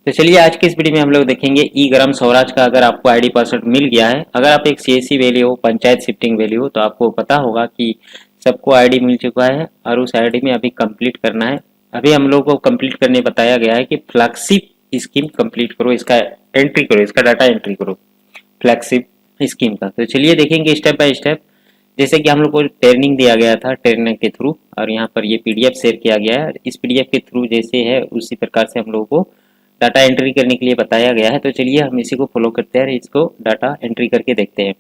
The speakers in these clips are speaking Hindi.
तो चलिए आज के इस वीडियो में हम लोग देखेंगे ई ग्राम स्वराज का अगर आपको आईडी पासवर्ड मिल गया है, अगर आप एक सीएससी वैल्यू हो, पंचायत शिफ्टिंग वैल्यू हो, तो आपको पता होगा कि सबको आईडी मिल चुका है और उस आईडी में अभी कंप्लीट करना है। अभी हम लोग को कंप्लीट करने बताया गया है कि फ्लैगशिप स्कीम कंप्लीट करो, इसका एंट्री करो, इसका डाटा एंट्री करो फ्लैगशिप स्कीम का। तो चलिए देखेंगे स्टेप बाय स्टेप। जैसे कि हम लोग को ट्रेनिंग दिया गया था ट्रेनर के थ्रू, और यहाँ पर ये पीडीएफ शेयर किया गया है। इस पीडीएफ के थ्रू जैसे है उसी प्रकार से हम लोगों को डाटा एंट्री करने के लिए बताया गया है। तो चलिए हम इसी को फॉलो करते हैं और इसको डाटा एंट्री करके देखते हैं।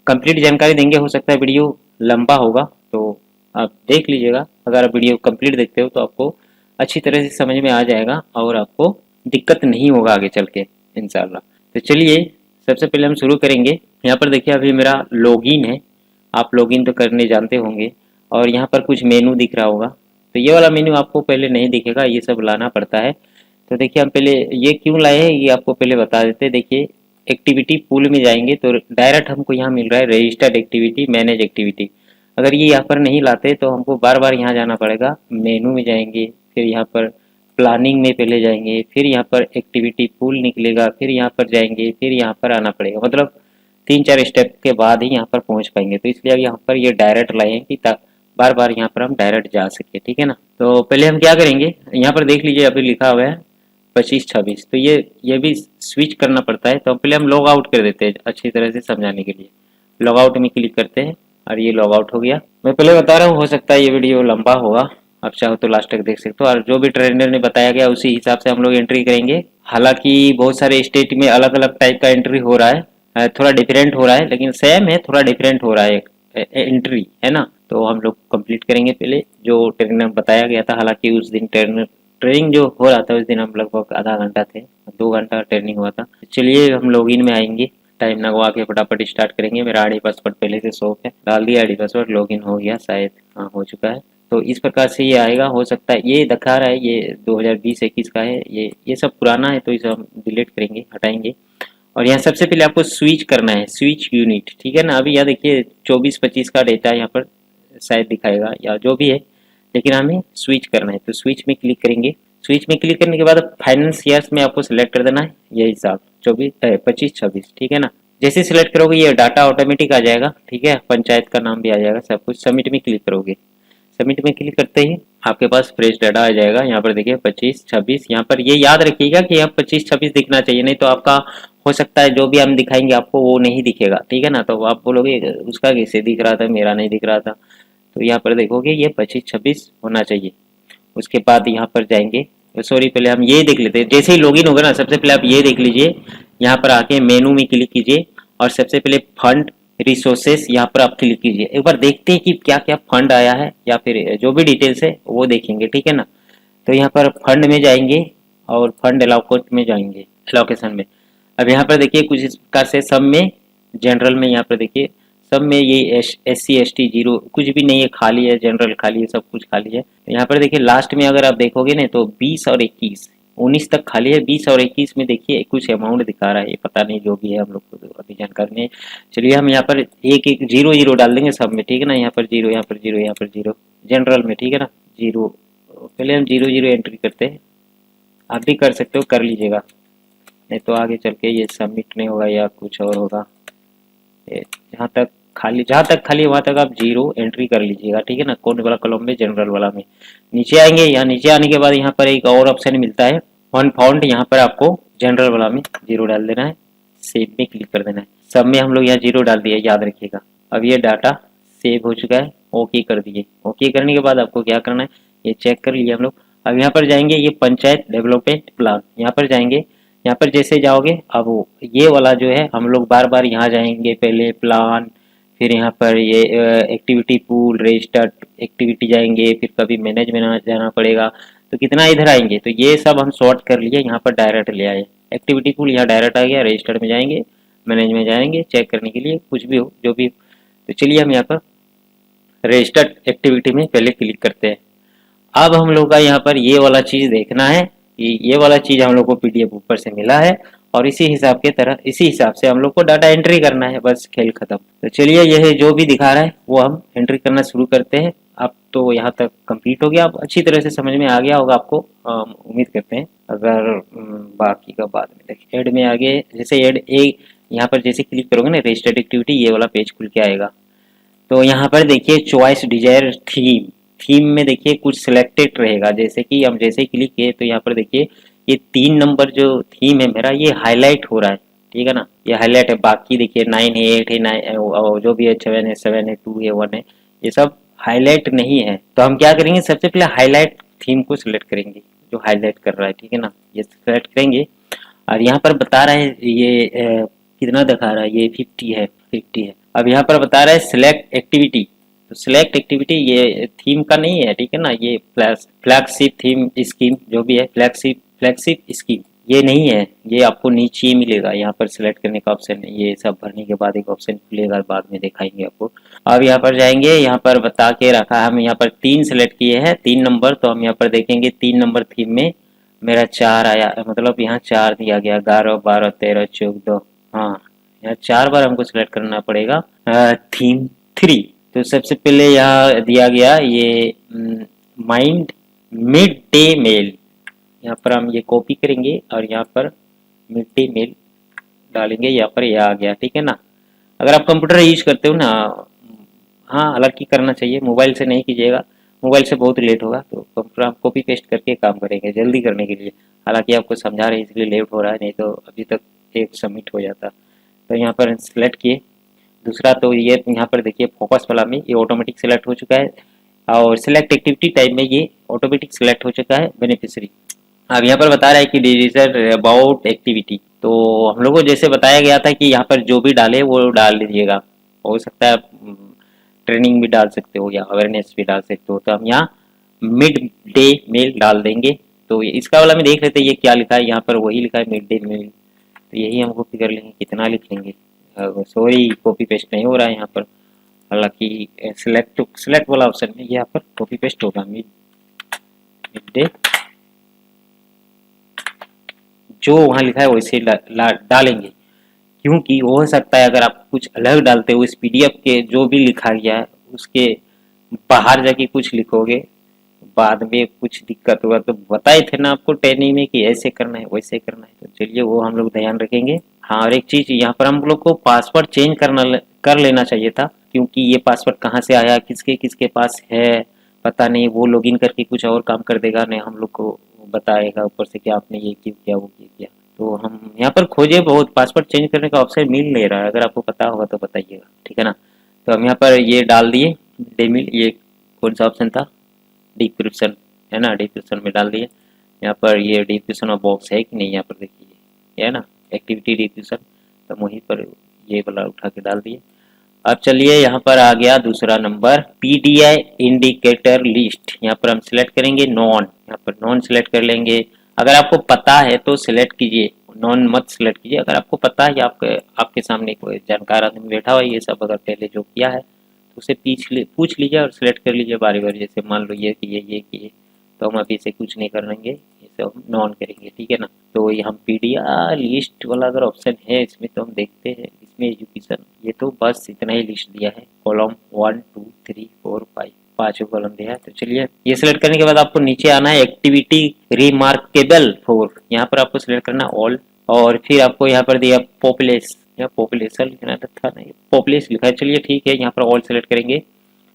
कंप्लीट जानकारी देंगे, हो सकता है वीडियो लंबा होगा तो आप देख लीजिएगा। अगर आप वीडियो कंप्लीट देखते हो तो आपको अच्छी तरह से समझ में आ जाएगा और आपको दिक्कत नहीं होगा आगे चल के इंशाल्लाह। तो चलिए सबसे पहले हम शुरू करेंगे। यहाँ पर देखिए अभी मेरा लॉगिन है, आप लॉगिन तो करने जानते होंगे, और यहाँ पर कुछ मेनू दिख रहा होगा। तो ये वाला मेनू आपको पहले नहीं दिखेगा, ये सब लाना पड़ता है। तो देखिए हम पहले ये क्यों लाए हैं ये आपको पहले बता देते हैं। देखिए एक्टिविटी पूल में जाएंगे तो डायरेक्ट हमको यहाँ मिल रहा है रजिस्टर्ड एक्टिविटी, मैनेज एक्टिविटी। अगर ये यहाँ पर नहीं लाते तो हमको बार बार यहाँ जाना पड़ेगा। मेनू में जाएंगे, फिर यहाँ पर प्लानिंग में पहले जाएंगे, फिर यहाँ पर एक्टिविटी पूल निकलेगा, फिर यहाँ पर जाएंगे, फिर यहाँ पर आना पड़ेगा। मतलब 3-4 स्टेप के बाद ही यहाँ पर पहुँच पाएंगे। तो इसलिए अब यहाँ पर ये डायरेक्ट लाए हैं कि बार बार यहाँ पर हम डायरेक्ट जा सके, ठीक है ना। तो पहले हम क्या करेंगे, यहाँ पर देख लीजिए अभी लिखा हुआ है 25-26, तो ये भी स्विच करना पड़ता है। तो पहले हम लॉग आउट कर देते हैं अच्छी तरह से समझाने के लिए। लॉग आउट में क्लिक करते हैं और ये लॉग आउट हो गया। मैं पहले बता रहा हूँ, हो सकता है ये वीडियो लंबा होगा, आप चाहो तो लास्ट तक देख सकते हो। और जो भी ट्रेनर ने बताया गया उसी हिसाब से हम लोग एंट्री करेंगे। हालांकि बहुत सारे स्टेट में अलग अलग टाइप का एंट्री हो रहा है, थोड़ा डिफरेंट हो रहा है, लेकिन सेम है, थोड़ा डिफरेंट हो रहा है एंट्री, है ना। तो हम लोग कंप्लीट करेंगे पहले जो ट्रेनर बताया गया था। हालांकि उस दिन ट्रेनिंग जो हो रहा था उस दिन हम लगभग आधा घंटा थे, 2 घंटा ट्रेनिंग हुआ था। चलिए हम लॉगिन में आएंगे, टाइम लगवा के फटाफट स्टार्ट करेंगे। मेरा आईडी पासवर्ड पहले से शो है, डाल दिया आईडी पासवर्ड, लॉगिन हो गया शायद, हाँ हो चुका है। तो इस प्रकार से ये आएगा। हो सकता है ये दिखा रहा है ये 2020-21 का है, ये सब पुराना है तो इसे हम डिलीट करेंगे, हटाएंगे। और यहाँ सबसे पहले आपको स्विच करना है, स्विच यूनिट, ठीक है ना। अभी यहाँ देखिए 24-25 का डेटा यहाँ पर शायद दिखाएगा या जो भी है, लेकिन हमें स्विच करना है। तो स्विच में क्लिक करेंगे। स्विच में क्लिक करने के बाद फाइनेंस ईयर्स में आपको सिलेक्ट कर देना है ये हिसाब 25-26, ठीक है ना। जैसे सिलेक्ट करोगे ये डाटा ऑटोमेटिक आ जाएगा, ठीक है, पंचायत का नाम भी आ जाएगा, सब कुछ। सबमिट में क्लिक करोगे, सबमिट में क्लिक करते ही आपके पास फ्रेश डाटा आ जाएगा। यहाँ पर देखिए 25-26, यहाँ पर ये याद रखिएगा कि यहाँ 25-26 दिखना चाहिए, नहीं तो आपका हो सकता है जो भी हम दिखाएंगे आपको वो नहीं दिखेगा, ठीक है ना। तो आप बोलोगे उसका कैसे दिख रहा था, मेरा नहीं दिख रहा था। तो यहाँ पर देखोगे ये 25-26 होना चाहिए। उसके बाद यहाँ पर जाएंगे, सॉरी पहले हम ये देख लेते हैं। जैसे ही लॉगिन होगा ना सबसे पहले आप ये देख लीजिए, यहाँ पर आके मेनू में क्लिक कीजिए और सबसे पहले फंड रिसोर्सेस यहाँ पर आप क्लिक कीजिए। एक बार देखते हैं कि क्या क्या फंड आया है या फिर जो भी डिटेल्स है वो देखेंगे, ठीक है ना। तो यहाँ पर फंड में जाएंगे और फंड एलोकेट में जाएंगे, एलोकेशन में। अब यहाँ पर देखिए कुछ इस प्रकार से सब में, जनरल में यहाँ पर देखिए सब में ये SC ST जीरो कुछ भी नहीं है, खाली है, जनरल खाली है, सब कुछ खाली है। यहाँ पर देखिए लास्ट में अगर आप देखोगे ना तो 20 और 21, 19 तक खाली है, 20 और 21 में देखिए कुछ अमाउंट दिखा रहा है, पता नहीं जो भी है, हम लोग को तो अभी जानकारी नहीं। चलिए हम यहाँ पर एक एक जीरो जीरो डाल देंगे सब में, ठीक है ना। यहाँ पर जीरो, यहाँ पर जीरो, यहाँ पर जीरो, जनरल में, ठीक है ना, जीरो। पहले हम जीरो जीरो एंट्री करते हैं, आप भी कर सकते हो, कर लीजिएगा, नहीं तो आगे चल के ये सबमिट नहीं होगा या कुछ और होगा। जहाँ तक खाली वहां तक आप जीरो एंट्री कर लीजिएगा, ठीक है ना। कौन वाला कॉलम में, जनरल वाला में। नीचे आएंगे, यहाँ नीचे आने के बाद यहाँ पर एक और ऑप्शन मिलता है वन फाउंड, यहाँ पर आपको जनरल वाला में जीरो डाल देना है, सेव में क्लिक कर देना है। सब में हम लोग यहाँ जीरो डाल दिए, याद रखिएगा। अब ये डाटा सेव हो चुका है, ओके कर दिए। ओके करने के बाद आपको क्या करना है ये चेक कर लिए हम लोग। अब यहाँ पर जाएंगे, ये पंचायत डेवलपमेंट प्लान, यहाँ पर जाएंगे। यहाँ पर जैसे जाओगे अब ये वाला जो है हम लोग बार बार यहाँ जाएंगे, पहले प्लान, फिर यहाँ पर ये एक्टिविटी पूल, रजिस्टर्ड एक्टिविटी जाएंगे, फिर कभी मैनेज में जाना पड़ेगा। तो कितना इधर आएंगे, तो ये सब हम सॉर्ट कर लिए, यहाँ पर डायरेक्ट ले आए। एक्टिविटी पूल यहाँ डायरेक्ट आ गया, रजिस्टर्ड में जाएंगे, मैनेज में जाएंगे, चेक करने के लिए कुछ भी हो जो भी। तो चलिए हम यहाँ पर रजिस्टर्ड एक्टिविटी में पहले क्लिक करते हैं। अब हम लोग का यहाँ पर ये वाला चीज देखना है कि ये वाला चीज हम लोग को पीडीएफ ऊपर से मिला है और इसी हिसाब से हम लोग को डाटा एंट्री करना है, बस खेल खत्म। तो चलिए यह जो भी दिखा रहा है वो हम एंट्री करना शुरू करते हैं। अब तो यहाँ तक कंप्लीट हो गया, अब अच्छी तरह से समझ में आ गया होगा आपको, उम्मीद करते हैं। अगर बाकी का बाद में देखिए, ऐड में आगे जैसे ऐड ए यहाँ पर जैसे क्लिक करोगे ना रजिस्टर्ड एक्टिविटी, ये वाला पेज खुल के आएगा। तो यहाँ पर देखिए चॉइस डिजायर थीम, थीम में देखिए कुछ सिलेक्टेड रहेगा, जैसे कि हम जैसे क्लिक किए तो यहाँ पर देखिए ये 3 नंबर जो थीम है मेरा ये हाईलाइट हो रहा है, ठीक है ना, ये हाईलाइट है। बाकी देखिए 9 है, 8 है, 9 जो भी है, 7 है, 7 है, 2 है, 1 है, ये सब हाईलाइट नहीं है। तो हम क्या करेंगे, सबसे पहले हाईलाइट थीम को सिलेक्ट करेंगे जो हाईलाइट कर रहा है, ठीक है ना, ये सिलेक्ट करेंगे। और यहाँ पर बता रहा है ये कितना दिखा रहा है, ये 50 है, 50 है। अब यहाँ पर बता रहा है सिलेक्ट एक्टिविटी, तो सिलेक्ट एक्टिविटी ये थीम का नहीं है, ठीक है ना, ये फ्लैगशिप थीम स्कीम जो भी है, फ्लैगशिप स्कीम ये नहीं है, ये आपको नीचे ही मिलेगा। यहाँ पर सिलेक्ट करने का ऑप्शन है, ये सब भरने के बाद एक ऑप्शन खुलेगा, बाद में दिखाएंगे आपको। अब यहाँ पर जाएंगे, यहाँ पर बता के रखा है, हम यहाँ पर 3 सिलेक्ट किए हैं, 3 नंबर, तो हम यहाँ पर देखेंगे 3 नंबर थीम में मेरा 4 आया, मतलब यहाँ 4 दिया गया, 11, 12, 13, 14, हाँ यहाँ 4 बार हमको सिलेक्ट करना पड़ेगा थीम 3। तो सबसे पहले यहाँ दिया गया ये माइंड मिड डे मेल, यहाँ पर हम ये कॉपी करेंगे और यहाँ पर मिड डे मेल डालेंगे, यहाँ पर ये आ गया, ठीक है ना। अगर आप कंप्यूटर यूज करते हो ना, हाँ हालांकि करना चाहिए, मोबाइल से नहीं कीजिएगा, मोबाइल से बहुत लेट होगा, तो कंप्यूटर आप कॉपी पेस्ट करके काम करेंगे जल्दी करने के लिए। हालांकि आपको समझा रहे हैं इसलिए लेट हो रहा है, नहीं तो अभी तक एक सबमिट हो जाता। तो यहाँ पर सिलेक्ट किए। दूसरा तो ये यहाँ पर देखिए फोकस वाला में ये ऑटोमेटिक सिलेक्ट हो चुका है, और सिलेक्ट एक्टिविटी टाइप में ये ऑटोमेटिक सिलेक्ट हो चुका है बेनिफिशियरी। अब यहाँ पर बता रहा है कि डिजिटल अबाउट एक्टिविटी, तो हम लोगों को जैसे बताया गया था कि यहाँ पर जो भी डाले वो डाल दीजिएगा, हो सकता है ट्रेनिंग भी डाल सकते हो या अवेयरनेस भी डाल सकते हो। तो हम यहाँ मिड डे मील डाल देंगे। तो इसका वाला में देख लेते हैं ये क्या लिखा है, यहाँ पर वही लिखा है मिड डे मील, तो यही हम कॉपी कर लेंगे, कितना लिख लेंगे, सॉरी कॉपी पेस्ट नहीं हो रहा है यहाँ पर, हालांकि सिलेक्ट वाला ऑप्शन में यहाँ पर कॉपी पेस्ट होगा, मिड डे जो वहाँ लिखा है वैसे डालेंगे, क्योंकि हो सकता है अगर आप कुछ अलग डालते हो इस पीडीएफ के जो भी लिखा गया है उसके बाहर जाके कुछ लिखोगे, बाद में कुछ दिक्कत होगा। तो बताए थे ना आपको ट्रेनिंग में कि ऐसे करना है वैसे करना है, तो चलिए वो हम लोग ध्यान रखेंगे। हाँ, और एक चीज यहाँ पर हम लोग को पासवर्ड चेंज कर लेना चाहिए था, क्योंकि ये पासवर्ड कहाँ से आया, किसके किसके पास है पता नहीं, वो लॉगिन करके कुछ और काम कर देगा, नहीं हम लोग को बताएगा ऊपर से कि आपने ये क्यों किया वो क्यों किया। तो हम यहाँ पर खोजे बहुत, पासवर्ड चेंज करने का ऑप्शन मिल नहीं रहा है, अगर आपको पता होगा तो बताइएगा, ठीक है ना। तो हम यहाँ पर ये डाल दिए डेमिल, ये कौन सा ऑप्शन था, डिक्रिप्शन है ना, डिक्रिप्शन में डाल दिए। यहाँ पर ये डिक्रिप्शन बॉक्स है कि नहीं, यहाँ पर देखिए ये है ना एक्टिविटी डिक्रिप्शन, तो वहीं पर ये वाला उठा के डाल दिए। अब चलिए यहाँ पर आ गया दूसरा नंबर, पीडीआई इंडिकेटर लिस्ट, यहाँ पर हम सिलेक्ट करेंगे नॉन, यहाँ पर नॉन सिलेक्ट कर लेंगे। अगर आपको पता है तो सिलेक्ट कीजिए, नॉन मत सिलेक्ट कीजिए। अगर आपको पता है, आपके सामने कोई जानकार आदमी बैठा हुआ है ये सब अगर पहले जो किया है तो उसे पूछ लीजिए और सिलेक्ट कर लीजिए बारी बारी। जैसे मान लो ये किए तो हम अभी से कुछ नहीं करेंगे, इसे हम नॉन करेंगे, ठीक है ना। तो ये हम पीडीआई लिस्ट वाला अगर ऑप्शन है इसमें, तो हम देखते हैं इसमें एजुकेशन, ये तो बस इतना ही लिस्ट दिया है, कॉलम 1 2 3 4 5, 5 कॉलम दिया है। तो चलिए ये सिलेक्ट करने के बाद आपको नीचे आना है एक्टिविटी रिमार्केबल फॉर, यहाँ पर आपको सिलेक्ट करना ऑल, और फिर आपको यहाँ पर दिया पॉपुलेशन, या पॉपुलेशन लिखना था नहीं, पॉपुलेशन लिखा है, चलिए ठीक है, यहाँ पर ऑल सेलेक्ट करेंगे,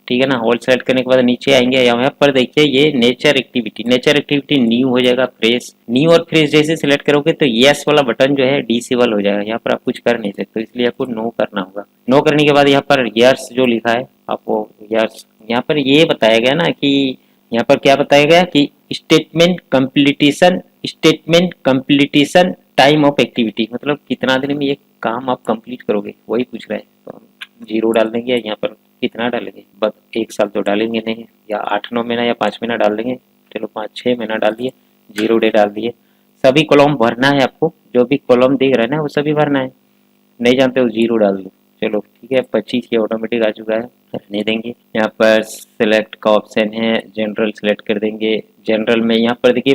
ठीक है ना। ऑल सेलेक्ट करने के बाद नीचे आएंगे, यहाँ पर देखिए ये नेचर एक्टिविटी न्यू हो जाएगा, फ्रेश, न्यू और फ्रेश जैसे सिलेक्ट करोगे तो यस वाला बटन जो है डिसेबल हो जाएगा, यहाँ पर आप कुछ कर नहीं सकते, इसलिए आपको नो करना होगा। नो करने के बाद यहाँ पर यर्स जो लिखा है आपको यर्स, यहाँ पर ये बताया गया ना कि यहाँ पर क्या बताया गया कि स्टेटमेंट कंप्लीटिशन टाइम ऑफ एक्टिविटी, मतलब कितना दिन में ये काम आप कंप्लीट करोगे वही पूछ रहा है। तो हम 0 डाल देंगे, यहाँ पर कितना डालेंगे, बस 1 साल तो डालेंगे नहीं, या 8-9 महीना या 5 महीना डाल देंगे, चलो 5-6 महीना डाल दिए, 0 डे डाल दिए। सभी कॉलम भरना है आपको, जो भी कॉलम दिख रहा है ना वो सभी भरना है, नहीं जानते हो 0 डाल दो, चलो ठीक है। 25 ये ऑटोमेटिक आ चुका है, रहने देंगे। यहाँ पर सिलेक्ट का ऑप्शन है, जनरल सिलेक्ट कर देंगे। जनरल में यहाँ पर देखिए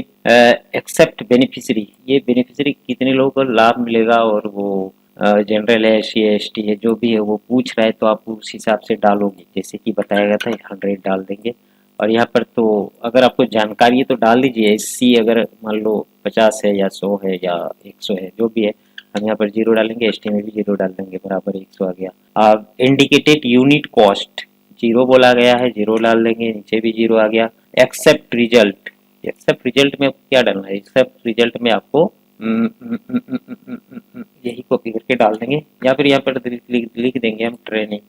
एक्सेप्ट बेनिफिशियरी, ये बेनिफिशियरी कितने लोगों को लाभ मिलेगा और वो जनरल है, SC है, ST है, जो भी है वो पूछ रहा है तो आप उस हिसाब से डालोगे, जैसे कि बताया गया था 100 डाल देंगे। और यहाँ पर तो अगर आपको जानकारी है तो डाल दीजिए। SC अगर मान लो 50 है या 100 है या 100 है, जो भी है, हम यहाँ पर 0 डालेंगे, ST में भी 0 डाल देंगे, बराबर 100 आ गया। अब इंडिकेटेड यूनिट कॉस्ट 0 बोला गया है, 0 डाल देंगे, नीचे भी 0 आ गया। एक्सेप्ट रिजल्ट, एक्सेप्ट रिजल्ट में क्या डालना है, एक्सेप्ट रिजल्ट में आपको यही कॉपी करके डाल देंगे, या फिर यहाँ पर लिख देंगे हम ट्रेनिंग,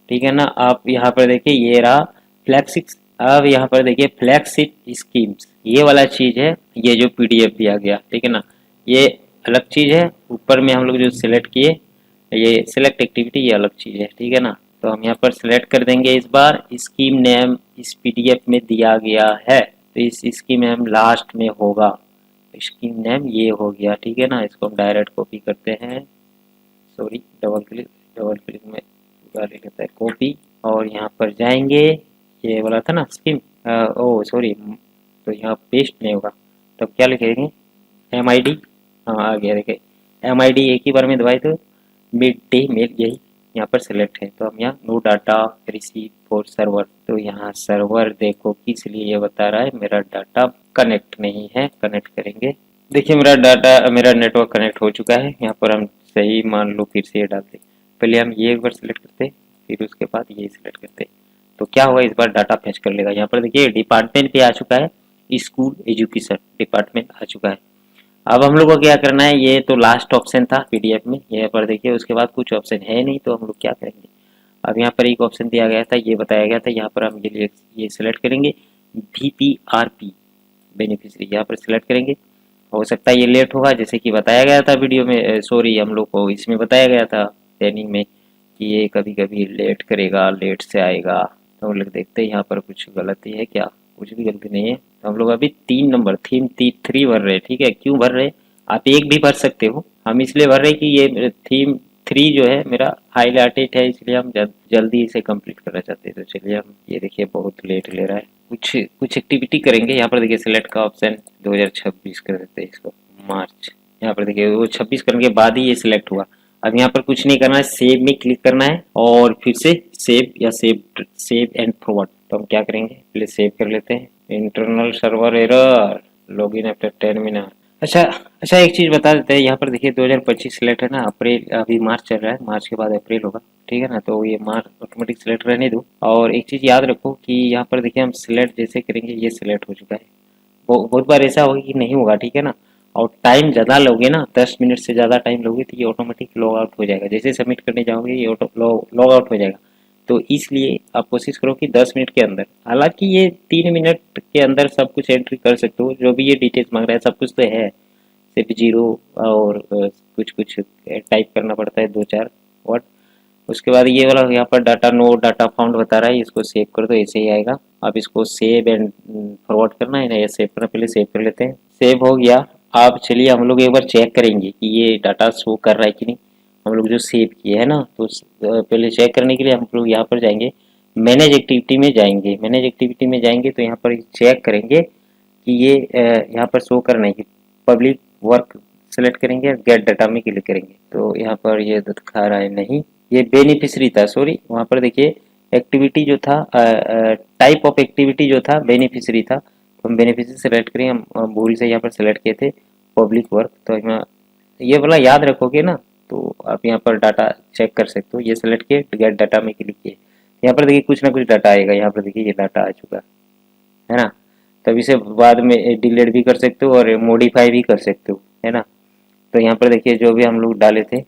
ठीक है ना। आप यहाँ पर देखिए ये रहा फ्लैक्सिक्स। अब यहाँ पर देखिए फ्लैक्सिट स्कीम्स, ये वाला चीज है, ये जो PDF दिया गया, ठीक है ना, ये अलग चीज है। ऊपर में हम लोग जो सिलेक्ट किए, ये सिलेक्ट एक्टिविटी, ये अलग चीज है, ठीक है ना। तो हम यहाँ पर सिलेक्ट कर देंगे। इस बार स्कीम नेम इस PDF में दिया गया है, तो इस स्कीम नेम लास्ट में होगा, स्कीम नेम ये हो गया, ठीक है ना। इसको हम डायरेक्ट कॉपी करते हैं, सॉरी डबल क्लिक में पूरा ले लेता है कॉपी, और यहाँ पर जाएंगे, ये बोला था ना स्कीम, ओ सॉरी, तो यहाँ पेस्ट नहीं होगा, तो क्या लिखेंगे, MID, हाँ आ गया, देखिए MID एक ही बार में दबाए तो मिड डे मील, यही यहाँ पर सिलेक्ट है। तो हम यहाँ no data receive for server, तो यहाँ सर्वर देखो किस लिए ये बता रहा है, मेरा डाटा कनेक्ट नहीं है, कनेक्ट करेंगे। देखिए मेरा नेटवर्क कनेक्ट हो चुका है। यहाँ पर हम सही मान लो फिर से ये डालते, पहले हम ये एक बार सिलेक्ट करते, फिर उसके बाद ये सिलेक्ट करते, तो क्या होगा, इस बार डाटा फैच कर लेगा। यहाँ पर देखिए डिपार्टमेंट पे आ चुका है, स्कूल एजुकेशन डिपार्टमेंट आ चुका है। अब हम लोग को क्या करना है, ये तो लास्ट ऑप्शन था PDF में, यहाँ पर देखिए उसके बाद कुछ ऑप्शन है नहीं, तो हम लोग क्या करेंगे, अब यहाँ पर एक ऑप्शन दिया गया था, ये बताया गया था, यहाँ पर हम ये सिलेक्ट करेंगे VPRP बेनिफिशियरी, यहाँ पर सिलेक्ट करेंगे। हो सकता है ये लेट होगा, जैसे कि बताया गया था वीडियो में, सॉरी हम लोग को इसमें बताया गया था ट्रेनिंग में कि ये कभी कभी लेट करेगा, लेट से आएगा। तो हम लोग देखते हैं यहाँ पर कुछ गलती है क्या, कुछ भी गलती नहीं है। तो हम लोग अभी 3 नंबर थीम 3 भर रहे हैं, ठीक है। क्यों भर रहे, आप एक भी भर सकते हो, हम इसलिए भर रहे कि ये थीम 3 जो है मेरा हाईलाइटेड है, इसलिए हम जल्दी इसे कंप्लीट करना चाहते हैं। तो चलिए हम, ये देखिए बहुत लेट ले रहा है, कुछ कुछ एक्टिविटी करेंगे। यहाँ पर देखिए सिलेक्ट का ऑप्शन 2026 कर देते हैं इसको, मार्च। यहाँ पर देखिए वो 26 करने के बाद ही ये सिलेक्ट हुआ। अब यहाँ पर कुछ नहीं करना है, सेव में क्लिक करना है और फिर से सेव या सेव एंड फॉरवर्ड। तो हम क्या करेंगे, पहले सेव कर लेते हैं। Internal server error, login after 10 minute. अच्छा अच्छा, एक चीज बता देते हैं, यहाँ पर देखिए 2025 सिलेक्ट है ना, अप्रैल, अभी मार्च चल रहा है, मार्च के बाद अप्रैल होगा, ठीक है ना। तो ये मार्च ऑटोमेटिक सिलेक्ट रहने दो। और एक चीज याद रखो कि यहाँ पर देखिए हम सिलेक्ट जैसे करेंगे, ये सिलेक्ट हो चुका है। बहुत बार ऐसा होगा कि नहीं होगा, ठीक है ना। और टाइम ज़्यादा लोगे ना, 10 मिनट से ज़्यादा टाइम लोगे तो ये ऑटोमेटिक लॉग आउट हो जाएगा, जैसे सबमिट करने जाओगे ये ऑटो लॉग आउट हो जाएगा। तो इसलिए आप कोशिश करो कि 10 मिनट के अंदर, हालांकि ये 3 मिनट के अंदर सब कुछ एंट्री कर सकते हो, जो भी ये डिटेल्स मांग रहा है सब कुछ तो है, सिर्फ जीरो और कुछ कुछ टाइप करना पड़ता है, 2-4 वर्ड। उसके बाद ये वाला यहाँ पर डाटा नो डाटा फाउंड बता रहा है, इसको सेव कर दो, ऐसे ही आएगा। अब इसको सेव एंड फॉरवर्ड करना है ना, या सेव करना, पहले सेव कर लेते हैं। सेव हो गया। अब चलिए हम लोग एक बार चेक करेंगे कि ये डाटा शो कर रहा है कि नहीं, हम लोग जो सेव किए है ना। तो पहले चेक करने के लिए हम लोग यहाँ पर जाएंगे, मैनेज एक्टिविटी में जाएंगे। मैनेज एक्टिविटी में जाएंगे तो यहाँ पर चेक करेंगे कि ये यहाँ पर शो करना है कि पब्लिक वर्क सेलेक्ट करेंगे और गेट डाटा में क्लिक करेंगे, तो यहाँ पर ये दिखा रहा है नहीं, ये बेनिफिशियरी था, सॉरी। वहाँ पर देखिए एक्टिविटी जो था, टाइप ऑफ एक्टिविटी जो था बेनिफिशियरी था, तो हम बेनिफिशियरी सेलेक्ट करेंगे। हम भूल से यहाँ पर सेलेक्ट किए थे पब्लिक वर्क, तो यहाँ ये वाला याद रखोगे ना, तो आप यहाँ पर डाटा चेक कर सकते हो। ये सेलेक्ट किए, गेट डाटा में क्लिक किए, यहाँ पर देखिए कुछ ना कुछ डाटा आएगा। यहाँ पर देखिए ये डाटा आ चुका है ना। तब इसे बाद में डिलीट भी कर सकते हो और मॉडिफाई भी कर सकते हो, है ना। तो यहाँ पर देखिए जो भी हम लोग डाले थे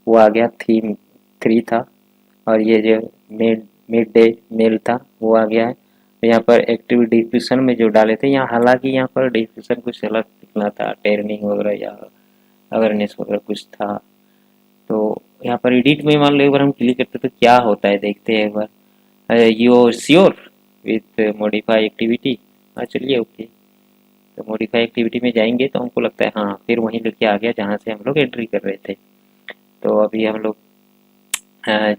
वो आ गया, थीम 3 था, और ये जो मिड डे मील था वो आ गया है। तो यहाँ पर एक्टिव डिस्क्रिप्शन में जो डाले थे, यहाँ हालांकि यहाँ पर डिस्क्रिप्शन कुछ अलग लिखना था, ट्रेनिंग वगैरह या अवेयरनेस वगैरह कुछ था। तो यहाँ पर एडिट में मान लो एक बार हम क्लिक करते तो क्या होता है, देखते हैं एक बार। You sure with modify activity, हाँ चलिए ओके। तो मॉडिफाई एक्टिविटी में जाएंगे तो हमको लगता है हाँ, फिर वहीं लेके आ गया जहाँ से हम लोग एंट्री कर रहे थे। तो अभी हम लोग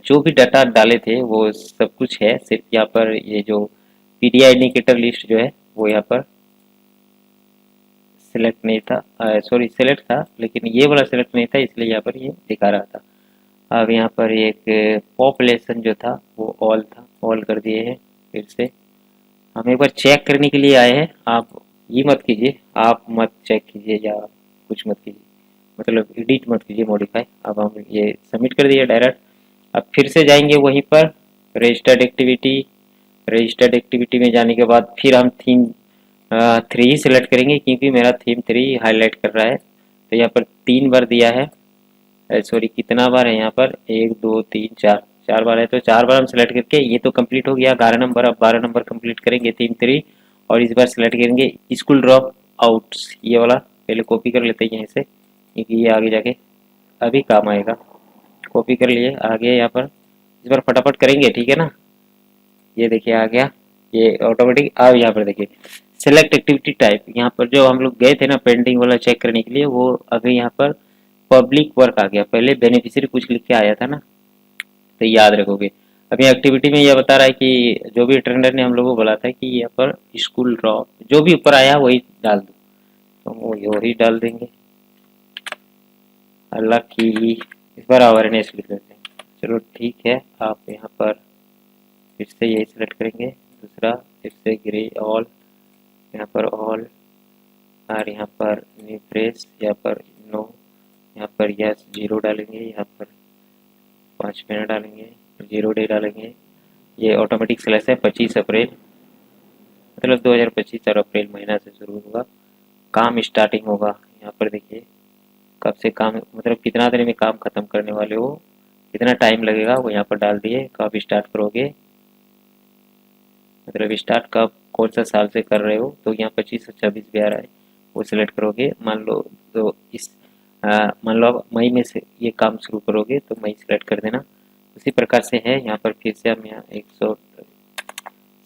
जो भी डाटा डाले थे वो सब कुछ है, सिर्फ यहाँ पर ये जो PDI इंडिकेटर लिस्ट जो है वो यहाँ पर सिलेक्ट नहीं था, सॉरी सिलेक्ट था लेकिन ये वाला सिलेक्ट नहीं था, इसलिए यहाँ पर ये दिखा रहा था। अब यहाँ पर एक पॉपुलेशन जो था वो ऑल था, ऑल कर दिए हैं। फिर से हम एक बार चेक करने के लिए आए हैं, आप ये मत कीजिए, आप मत चेक कीजिए या कुछ मत कीजिए, मतलब एडिट मत कीजिए मॉडिफाई। अब हम ये सबमिट कर दिए डायरेक्ट। अब फिर से जाएंगे वहीं पर रजिस्टर्ड एक्टिविटी, रजिस्टर्ड एक्टिविटी में जाने के बाद फिर हम थीम 3 ही सिलेक्ट करेंगे क्योंकि मेरा थीम 3 हाईलाइट कर रहा है। तो यहाँ पर 3 बार दिया है, सॉरी कितना बार है यहाँ पर, 1 2 3 4, 4 बार है। तो 4 बार हम सिलेक्ट करके ये तो कंप्लीट हो गया 11 नंबर। अब 12 नंबर कंप्लीट करेंगे थीम 3 और इस बार सिलेक्ट करेंगे स्कूल ड्रॉप आउट्स, ये वाला पहले कॉपी कर लेते हैं यहीं से क्योंकि ये आगे जाके अभी काम आएगा। कॉपी कर लिए, आ गया यहाँ पर, इस बार फटाफट करेंगे, ठीक है ना। ये देखिए आ गया ये ऑटोमेटिक। अब यहाँ पर देखिए सेलेक्ट एक्टिविटी टाइप, यहाँ पर जो हम लोग गए थे ना पेंटिंग वाला चेक करने के लिए, वो अभी यहाँ पर पब्लिक वर्क आ गया। पहले बेनिफिशियरी कुछ लिख के आया था ना, तो याद रखोगे। अभी एक्टिविटी में यह बता रहा है कि जो भी ट्रेनर ने हम लोगों को बोला था कि यहाँ पर स्कूल ड्रॉप जो भी ऊपर आया वही डाल दो, तो वो वही डाल देंगे। अल्लाह की इस बार अवेयरनेस लिख देते हैं, चलो ठीक है। आप यहाँ पर फिर से यही सिलेक्ट करेंगे, दूसरा फिर से ग्रे ऑल, यहाँ पर ऑल, और यहाँ पर न्यू फ्रेश, यहाँ पर नो, यहाँ पर यस 0 डालेंगे, यहाँ पर 5 मिनट डालेंगे, 0 डे डालेंगे। ये ऑटोमेटिक सिलेक्ट है 25 अप्रैल, मतलब 2025 और अप्रैल महीना से शुरू होगा काम, स्टार्टिंग होगा। यहाँ पर देखिए कब से काम, मतलब कितना देर में काम खत्म करने वाले हो, कितना टाइम लगेगा वो यहाँ पर डाल दिए। कब स्टार्ट करोगे, मतलब स्टार्ट कब कौन सा साल से कर रहे हो, तो यहाँ 25 और 26 भी आ रहा है, वो सिलेक्ट करोगे। मान लो तो मान लो आप मई में से ये काम शुरू करोगे तो मई सिलेक्ट कर देना। उसी प्रकार से है यहाँ पर, फिर से हम यहाँ 100,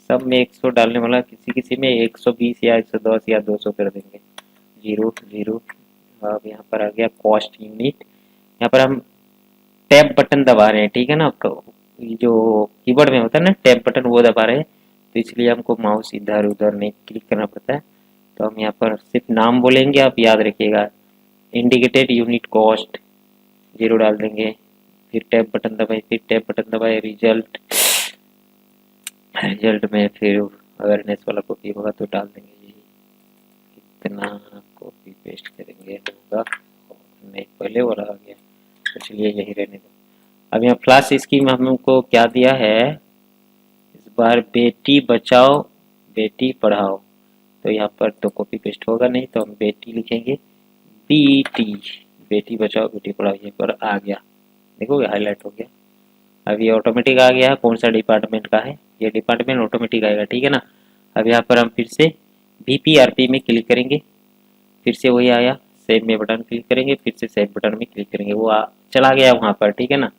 सब में 100 डालने वाला, किसी किसी में 120 या 110 या 200 कर देंगे, 0 0। अब यहाँ पर आ गया कॉस्ट यूनिट, यहाँ पर हम टैब बटन दबा रहे हैं, ठीक है ना। तो जो कीबोर्ड में होता है ना टैब बटन, वो दबा रहे हैं, तो इसलिए हमको माउस इधर उधर नहीं क्लिक करना पड़ता है। तो हम यहाँ पर सिर्फ नाम बोलेंगे, आप याद रखिएगा, इंडिकेटेड यूनिट कॉस्ट 0 डाल देंगे। फिर टैब बटन दबाए, फिर टैब बटन दबाए, रिजल्ट, रिजल्ट में फिर अवेयरनेस वाला कॉपी होगा तो डाल देंगे यही, कितना कॉपी पेस्ट करेंगे होगा, नहीं पहले वाला आ गया, तो चलिए यही रहने दो। अब यहाँ फ्लैश स्कीम हमको क्या दिया है इस बार, बेटी बचाओ बेटी पढ़ाओ, तो यहाँ पर तो कॉपी पेस्ट होगा नहीं, तो हम बेटी लिखेंगे, बीटी, बेटी बचाओ बेटी पढ़ाओ, ये पर आ गया, देखोगे हाईलाइट हो गया। अब ये ऑटोमेटिक आ गया, कौन सा डिपार्टमेंट का है, ये डिपार्टमेंट ऑटोमेटिक आएगा, ठीक है ना। अब यहाँ पर हम फिर से VPRP में क्लिक करेंगे, फिर से वही आया, सेव में बटन क्लिक करेंगे, फिर से सेव बटन में क्लिक करेंगे, वो चला गया वहाँ पर, ठीक है ना।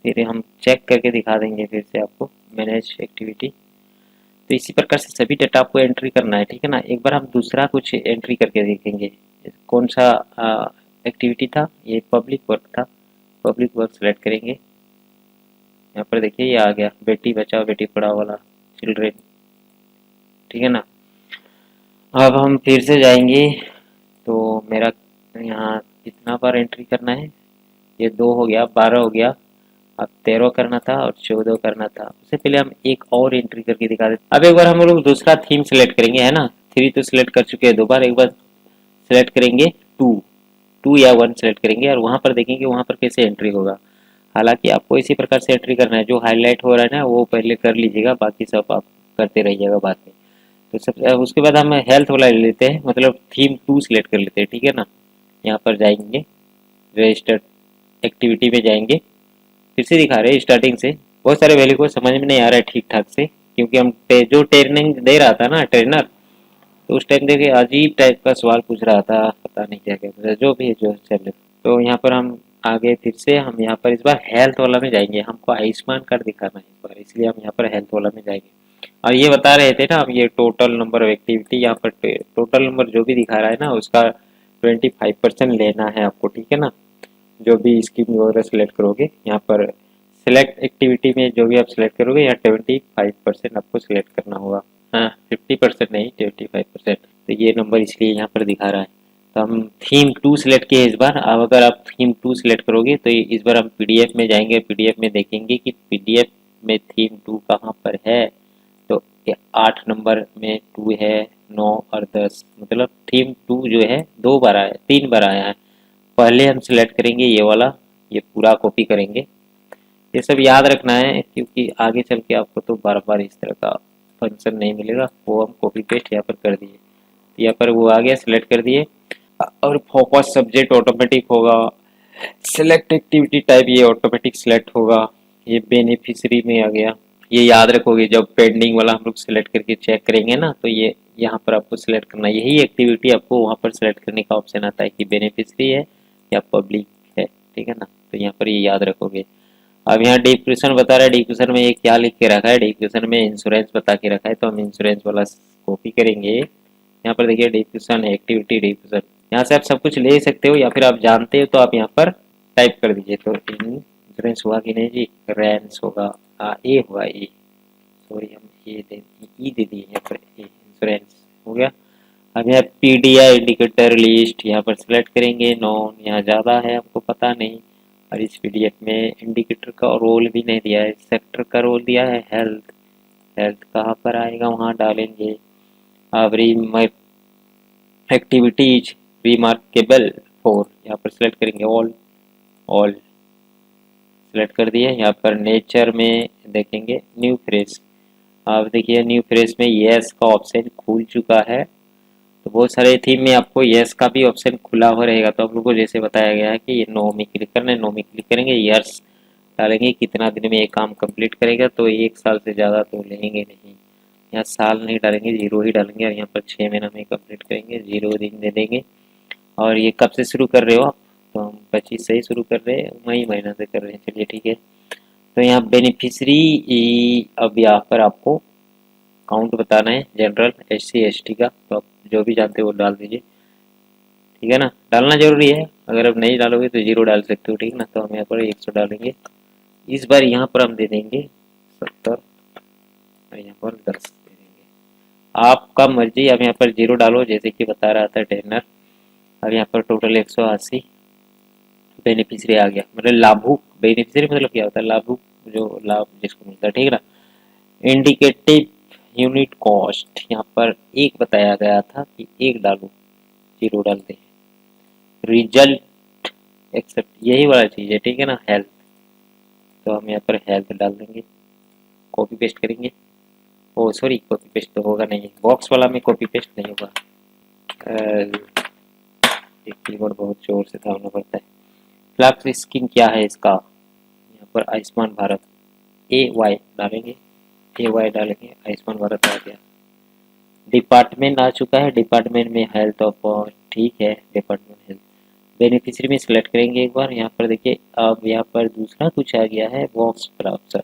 फिर हम चेक करके दिखा देंगे फिर से आपको मैनेज एक्टिविटी। तो इसी प्रकार से सभी डेटा आपको एंट्री करना है, ठीक है ना। एक बार हम दूसरा कुछ एंट्री करके देखेंगे, कौन सा एक्टिविटी था, ये पब्लिक वर्क था, पब्लिक वर्क सेलेक्ट करेंगे। यहाँ पर देखिए ये आ गया बेटी बचाओ बेटी पढ़ाओ वाला, चिल्ड्रेन, ठीक है ना। अब हम फिर से जाएंगे, तो मेरा यहाँ कितना बार एंट्री करना है, ये 2 हो गया, 12 हो गया, अब 13 करना था और 14 करना था। उससे पहले हम एक और एंट्री करके दिखा देते। अब एक बार हम लोग दूसरा थीम सिलेक्ट करेंगे, है ना, 3 तो सिलेक्ट कर चुके हैं, 2 बार, एक बार सिलेक्ट करेंगे 2 या 1 सेलेक्ट करेंगे और वहाँ पर देखेंगे वहाँ पर कैसे एंट्री होगा। हालांकि आपको इसी प्रकार से एंट्री करना है, जो हाईलाइट हो रहा है ना वो पहले कर लीजिएगा, बाकी सब आप करते रहिएगा बाद में। तो सब उसके बाद हम हेल्थ वाला ले लेते हैं, मतलब थीम 2 सिलेक्ट कर लेते हैं, ठीक है ना। यहाँ पर जाएंगे रजिस्टर्ड एक्टिविटी में जाएंगे, फिर से दिखा रहे हैं स्टार्टिंग से। बहुत सारे वैल्यू को समझ में नहीं आ रहा है ठीक ठाक से, क्योंकि हम जो ट्रेनिंग दे रहा था ना ट्रेनर, तो उस टाइम देखिए अजीब टाइप का सवाल पूछ रहा था, पता नहीं क्या क्या, मतलब जो भी है जो चल। तो यहाँ पर हम आगे फिर से हम यहाँ पर इस बार हेल्थ वाला में जाएंगे, हमको आयुष्मान कार्ड दिखाना है इस बार, इसलिए हम यहाँ पर हेल्थ वाला में जाएंगे। और ये बता रहे थे ना हम, ये टोटल नंबर ऑफ एक्टिविटी, यहाँ पर टोटल नंबर जो भी दिखा रहा है ना उसका 25% लेना है आपको, ठीक है ना। जो भी स्कीम वगैरह सेलेक्ट करोगे यहाँ पर सिलेक्ट एक्टिविटी में जो भी आप सिलेक्ट करोगे यहाँ 25% आपको सिलेक्ट करना होगा, हाँ 50% नहीं 25%। तो ये नंबर इसलिए यहाँ पर दिखा रहा है। तो हम थीम 2 सिलेक्ट किए इस बार। अब अगर आप थीम 2 सिलेक्ट करोगे तो इस बार हम पीडीएफ में जाएंगे, पीडीएफ में देखेंगे कि पीडीएफ में थीम 2 कहाँ पर है। तो 8 नंबर में 2 है, 9 और 10, मतलब थीम 2 जो है 2 बार आया, 3 बार आया है। पहले हम सिलेक्ट करेंगे ये वाला, ये पूरा कॉपी करेंगे। ये सब याद रखना है क्योंकि आगे चल के आपको तो बार बार इस तरह का फंक्शन नहीं मिलेगा। वो हम कॉपी पेस्ट यहाँ पर कर दिए, यहाँ पर वो आ गया, सिलेक्ट कर दिए। और फोकस सब्जेक्ट ऑटोमेटिक होगा, सिलेक्ट एक्टिविटी टाइप ये ऑटोमेटिक सिलेक्ट होगा। ये बेनिफिशियरी में आ गया। ये याद रखोगे, जब पेंडिंग वाला हम लोग सिलेक्ट करके चेक करेंगे ना, तो ये यहाँ पर आपको सिलेक्ट करना है। यही एक्टिविटी आपको वहाँ पर सिलेक्ट करने का ऑप्शन आता है कि बेनिफिशियरी है या पब्लिक है, ठीक है ना। तो यहाँ पर ये याद रखोगे। अब यहाँ डिस्क्रिप्शन बता रहा है, डिस्क्रिप्शन में ये क्या लिख के रखा है, डिस्क्रिप्शन में इंश्योरेंस बता के रखा है, तो हम इंश्योरेंस वाला कॉपी करेंगे। यहाँ पर देखिए डिस्क्रिप्शन है, एक्टिविटी डिस्क्रिप्शन, यहाँ से आप सब कुछ ले सकते हो या फिर आप जानते हो तो आप यहाँ पर टाइप कर दीजिए। तो इंश्योरेंस हुआ कि नहीं जी, रेंस होगा, ए हुआ, ए, सॉरी हम ए दे ई दे दिए यहाँ पर, ए इंश्योरेंस हो गया। अब यहाँ पीडीआई इंडिकेटर लिस्ट यहाँ पर सिलेक्ट करेंगे। नॉन यहाँ ज़्यादा है, हमको पता नहीं। और इस पीडीएफ में इंडिकेटर का रोल भी नहीं दिया है, सेक्टर का रोल दिया है हेल्थ। हेल्थ कहाँ पर आएगा, वहाँ डालेंगे। अब एक्टिविटीज रिमार्केबल फॉर, यहाँ पर सिलेक्ट करेंगे ऑल, ऑल सिलेक्ट कर दिए। यहाँ पर नेचर में देखेंगे न्यू फ्रेश। अब देखिए न्यू फ्रेश में यस का ऑप्शन खुल चुका है। तो बहुत सारे थीम में आपको यस का भी ऑप्शन खुला हुआ रहेगा। तो आप लोग को जैसे बताया गया है कि ये नो में क्लिक करना है, नो में क्लिक करेंगे, यस डालेंगे कितना दिन में ये काम कंप्लीट करेगा। तो 1 साल से ज़्यादा तो लेंगे नहीं, यहाँ साल नहीं डालेंगे, 0 ही डालेंगे। और यहाँ पर 6 महीना में कंप्लीट करेंगे, 0 दिन दे देंगे। और ये कब से शुरू कर रहे हो आप, तो हम 25 से ही शुरू कर रहे हैं, मई महीना से कर रहे हैं, चलिए ठीक है। तो यहाँ बेनिफिशरी, अब यहाँ पर आपको काउंट बताना है, जनरल, SC ST का, तो आप जो भी जानते हो वो डाल दीजिए, ठीक है ना। डालना जरूरी है, अगर आप नहीं डालोगे तो 0 डाल सकते हो, ठीक ना। तो हम यहाँ पर 100 डालेंगे। इस बार यहाँ पर हम दे देंगे 70 और यहाँ पर 10 दे देंगे, आपका मर्जी। अब यहाँ पर 0 डालो जैसे कि बता रहा था टेनर। अब यहाँ पर टोटल 180 बेनिफिशियरी आ गया, मतलब लाभुक। बेनिफिशियरी मतलब क्या होता है, लाभुक, जो लाभ जिसको मिलता है, ठीक है ना। इंडिकेटिव यूनिट कॉस्ट यहाँ पर 1 बताया गया था कि 1 डालो, 0 डाल दे। रिजल्ट एक्सेप्ट, यही वाला चीज़ है, ठीक है ना। हेल्थ, तो हम यहाँ पर हेल्थ डाल देंगे, कॉपी पेस्ट करेंगे। ओ सॉरी, कॉपी पेस्ट तो होगा नहीं, बॉक्स वाला में कॉपी पेस्ट नहीं होगा। एक कीबोर्ड बहुत जोर से दबाना पड़ता है। फ्लैक्स स्कीम क्या है इसका, यहाँ पर आयुष्मान भारत, AY डालेंगे, AY डालेंगे, आयुष्मान भारत आ गया। डिपार्टमेंट आ चुका है, डिपार्टमेंट में हेल्थ ऑफ, ठीक है, डिपार्टमेंट हेल्थ। बेनिफिशियरी में सिलेक्ट करेंगे एक बार, यहाँ पर देखिए अब यहाँ पर दूसरा कुछ आ गया है बॉक्स पर ऑप्शन।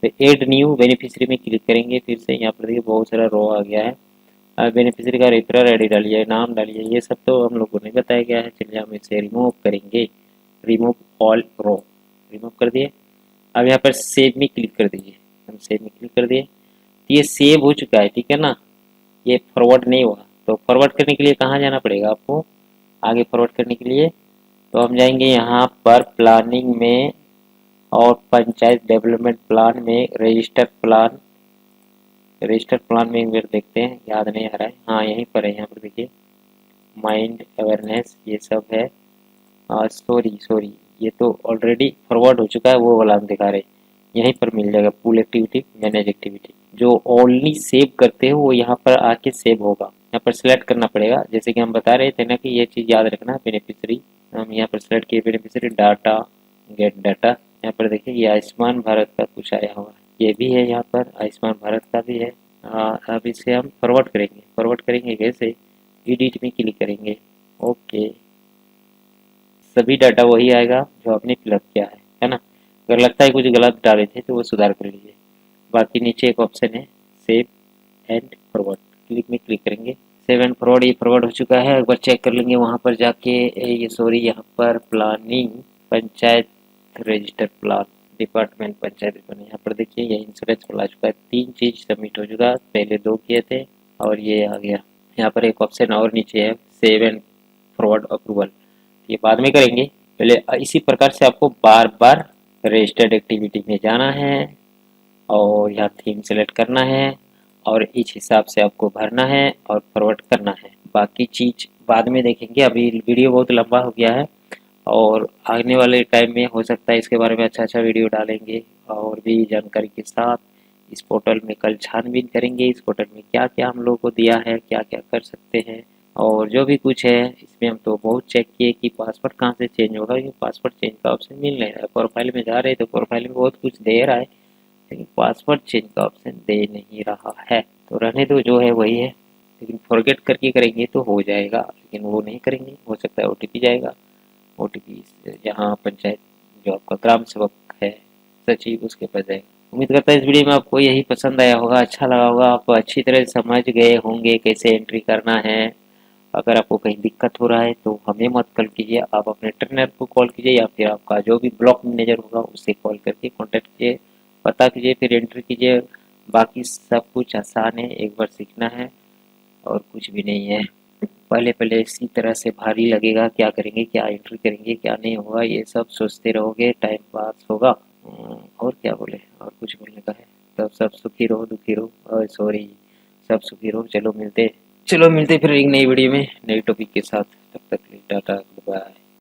तो एड न्यू बेनिफिशियरी में क्लिक करेंगे, फिर से यहाँ पर देखिए बहुत सारा रो आ गया है। अब बेनिफिशियरी का रेफरल आईडी डालिए, नाम डालिए, ये सब तो हम लोग को नहीं बताया गया है। चलिए हम इसे रिमूव करेंगे, रिमूव ऑल रो, रिमूव कर दिए। अब यहाँ पर सेव में क्लिक कर दीजिए, हम सेव में क्लिक कर दिए। तो ये सेव हो चुका है, ठीक है ना। ये फॉरवर्ड नहीं हुआ, तो फॉरवर्ड करने के लिए कहाँ जाना पड़ेगा आपको, आगे फॉरवर्ड करने के लिए तो हम जाएंगे यहाँ पर प्लानिंग में, और पंचायत डेवलपमेंट प्लान में रजिस्टर प्लान, रजिस्टर प्लान में एक बार देखते हैं, याद नहीं आ रहा है, हाँ यहीं पर है, यहाँ पर देखिए माइंड अवेयरनेस ये सब है। सॉरी सॉरी, ये तो ऑलरेडी फॉरवर्ड हो चुका है, वो वाला हम दिखा रहे, यहीं पर मिल जाएगा पुल एक्टिविटी, मैनेज एक्टिविटी। जो ओनली सेव करते हो वो यहाँ पर आके सेव होगा, यहाँ पर सिलेक्ट करना पड़ेगा। जैसे कि हम बता रहे थे ना कि ये चीज़ याद रखना, बेनिफिशियरी हम यहाँ पर सिलेक्ट किए, बेनिफिशियरी डाटा, गेट डाटा। यहाँ पर देखिए ये आयुष्मान भारत का कुछ आया हुआ है, ये भी है, यहाँ पर आयुष्मान भारत का भी है। अब इसे हम फॉरवर्ड करेंगे, फॉरवर्ड करेंगे कैसे, एडिट में क्लिक करेंगे, ओके, सभी डाटा वही आएगा जो आपने फिलअप किया है ना। अगर लगता है कुछ गलत डाले थे तो वो सुधार कर लीजिए। बाकी नीचे एक ऑप्शन है सेव एंड फॉरवर्ड, क्लिक में क्लिक करेंगे, सेव एंड फॉरवर्ड, ये फॉरवर्ड हो चुका है। एक बार चेक कर लेंगे वहाँ पर जाके, ये सॉरी यहाँ पर planning panchayat register plan, department panchayat department, यहाँ पर देखिए ये इंश्योरेंस खुला चुका है, 3 चीज़ सबमिट हो चुका, पहले 2 किए थे और ये आ गया। यहाँ पर एक ऑप्शन और नीचे है सेव एंड फॉरवर्ड अप्रूवल, ये बाद में करेंगे। पहले इसी प्रकार से आपको बार बार रजिस्टर्ड एक्टिविटी में जाना है और यहाँ थीम सेलेक्ट करना है और इस हिसाब से आपको भरना है और फॉरवर्ड करना है। बाकी चीज़ बाद में देखेंगे, अभी वीडियो बहुत लंबा हो गया है और आने वाले टाइम में हो सकता है इसके बारे में अच्छा वीडियो डालेंगे और भी जानकारी के साथ। इस पोर्टल में कल छानबीन करेंगे, इस पोर्टल में क्या क्या हम लोगों को दिया है, क्या क्या कर सकते हैं और जो भी कुछ है इसमें। हम तो बहुत चेक किए कि पासवर्ड कहाँ से चेंज होगा, ये पासवर्ड चेंज का ऑप्शन मिल नहीं रहा है। प्रोफाइल में जा रहे तो प्रोफाइल में बहुत कुछ दे रहा है लेकिन पासवर्ड चेंज का ऑप्शन दे नहीं रहा है। तो रहने दो, जो है वही है, लेकिन फॉरगेट करके करेंगे तो हो जाएगा, लेकिन वो नहीं करेंगे हो सकता है ओटीपी जाएगा। ओटीपी जहाँ पंचायत जो आपका ग्राम सेवक है सचिव उसके पास जाएगा। उम्मीद करता है इस वीडियो में आपको यही पसंद आया होगा, अच्छा लगा होगा, आप अच्छी तरह समझ गए होंगे कैसे एंट्री करना है। अगर आपको कहीं दिक्कत हो रहा है तो हमें मत कॉल कीजिए, आप अपने ट्रेनर को कॉल कीजिए या फिर आपका जो भी ब्लॉक मैनेजर होगा उससे कॉल करके कॉन्टेक्ट कीजिए, पता कीजिए, फिर एंट्री कीजिए। बाकी सब कुछ आसान है, एक बार सीखना है और कुछ भी नहीं है। पहले पहले इसी तरह से भारी लगेगा, क्या करेंगे, क्या एंट्री करेंगे, क्या नहीं होगा, ये सब सोचते रहोगे, टाइम पास होगा। और क्या बोले, और कुछ बोलने का है। तब सब सुखी रहो, दुखी रहो, और सॉरी, सब सुखी रहो। चलो मिलते फिर एक नई वीडियो में नई टॉपिक के साथ। तब तक के लिए टाटा, बाय।